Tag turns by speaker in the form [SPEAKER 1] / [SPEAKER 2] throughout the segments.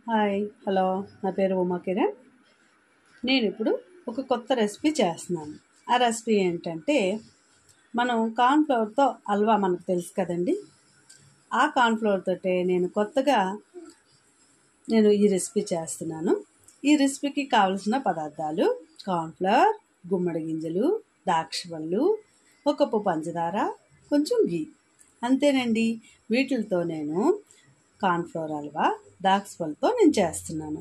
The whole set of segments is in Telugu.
[SPEAKER 1] హాయ్ హలో నా పేరు ఉమా కిరణ్. నేను ఇప్పుడు ఒక కొత్త రెసిపీ చేస్తున్నాను. ఆ రెసిపీ ఏంటంటే మనం కార్న్ఫ్లవర్తో హల్వా మనకు తెలుసు కదండి. ఆ కార్న్ఫ్లవర్ తోటే నేను కొత్తగా ఈ రెసిపీ చేస్తున్నాను. ఈ రెసిపీకి కావలసిన పదార్థాలు కార్న్ఫ్లవర్, గుమ్మడి గింజలు, ద్రాక్షపళ్ళు, ఒక కప్పు పంచదార, కొంచెం గీ, అంతేనండి. వీటితో నేను కార్న్ఫ్లవర్ హల్వా ద్రాక్షపళ్ళతో నేను చేస్తున్నాను.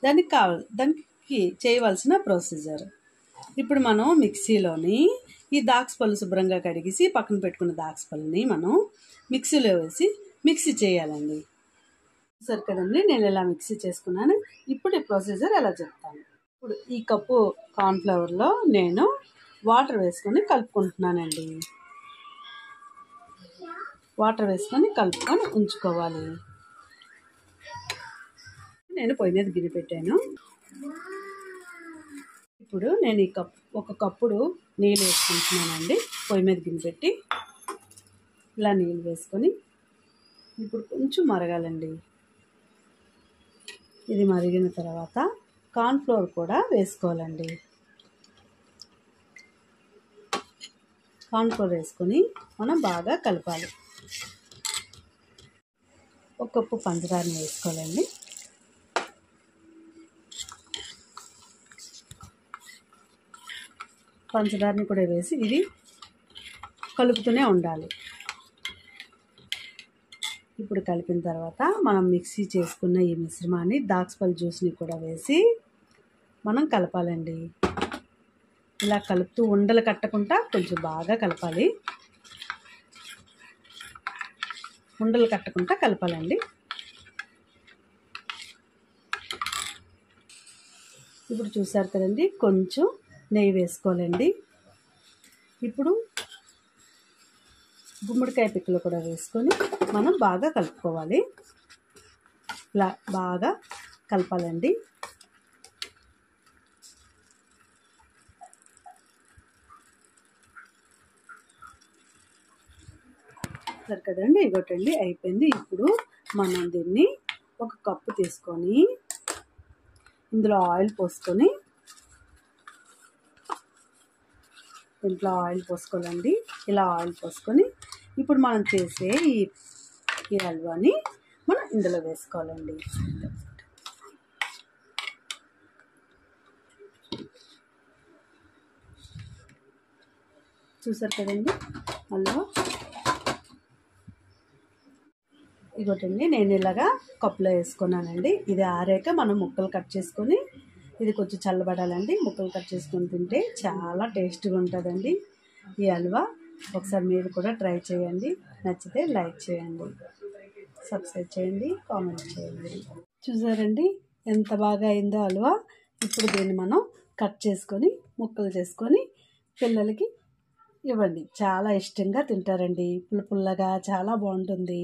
[SPEAKER 1] దానికి చేయవలసిన ప్రొసీజర్, ఇప్పుడు మనం మిక్సీలోని ఈ ద్రాక్షపళ్ళు శుభ్రంగా కడిగేసి పక్కన పెట్టుకున్న ద్రాక్షపళ్ళని మనం మిక్సీలో వేసి మిక్సీ చేయాలండి. సరే కదండి, నేను ఇలా మిక్సీ చేసుకున్నాను. ఇప్పుడు ఈ ప్రొసీజర్ ఎలా చెప్తాను. ఇప్పుడు ఈ కప్పు కార్న్ఫ్లవర్లో నేను వాటర్ వేసుకొని కలుపుకుంటున్నానండి. వాటర్ వేసుకొని కలుపుకొని ఉంచుకోవాలి. నేను పొయ్యి మీద గిన్నె పెట్టాను. ఇప్పుడు నేను ఒక కప్పుడు నీళ్ళు వేసుకుంటున్నానండి. పొయ్యి మీద గిన్నె పెట్టి ఇలా నీళ్ళు వేసుకొని ఇప్పుడు కొంచెం మరగాలండి. ఇది మరిగిన తర్వాత కార్న్ఫ్లవర్ కూడా వేసుకోవాలండి. కార్న్ఫ్లవర్ వేసుకొని మనం బాగా కలపాలి. ఒక కప్పు పంచదారని వేసుకోవాలండి. పంచదారని కూడా వేసి ఇది కలుపుతూనే ఉండాలి. ఇప్పుడు కలిపిన తర్వాత మనం మిక్సీ చేసుకున్న ఈ మిశ్రమాన్ని ద్రాక్షపళ్ళ జ్యూస్ని కూడా వేసి మనం కలపాలండి. ఇలా కలుపుతూ ఉండలు కట్టకుండా కొంచెం బాగా కలపాలి. ఉండలు కట్టకుండా కలపాలండి. ఇప్పుడు చూసారు కదండి, కొంచెం నెయ్యి వేసుకోవాలండి. ఇప్పుడు గుమ్మడికాయ పిక్కలు కూడా వేసుకొని మనం బాగా కలుపుకోవాలి. ఇలా బాగా కలపాలండి. సరే కదండి, ఇగోటండి అయిపోయింది. ఇప్పుడు మనం దీన్ని ఒక కప్పు తీసుకొని ఇందులో ఆయిల్ పోసుకోవాలండి. ఇలా ఆయిల్ పోసుకొని ఇప్పుడు మనం చేసే ఈ హల్వాని మనం ఇందులో వేసుకోవాలండి. చూసారు కదండి హల్వా. ఇగోటండి నేను ఇలాగా కప్పులో వేసుకున్నానండి. ఇది ఆరాక మనం ముక్కలు కట్ చేసుకొని, ఇది కొంచెం చల్లబడాలండి, ముక్కలు కట్ చేసుకొని తింటే చాలా టేస్ట్గా ఉంటుందండి ఈ హల్వా. ఒకసారి మీరు కూడా ట్రై చేయండి. నచ్చితే లైక్ చేయండి, సబ్స్క్రైబ్ చేయండి, కామెంట్ చేయండి. చూసారండి ఎంత బాగా అయిందో హల్వా. ఇప్పుడు దీన్ని మనం కట్ చేసుకొని ముక్కలు చేసుకొని పిల్లలకి ఇవ్వండి. చాలా ఇష్టంగా తింటారండి. పుల్లగా చాలా బాగుంటుంది.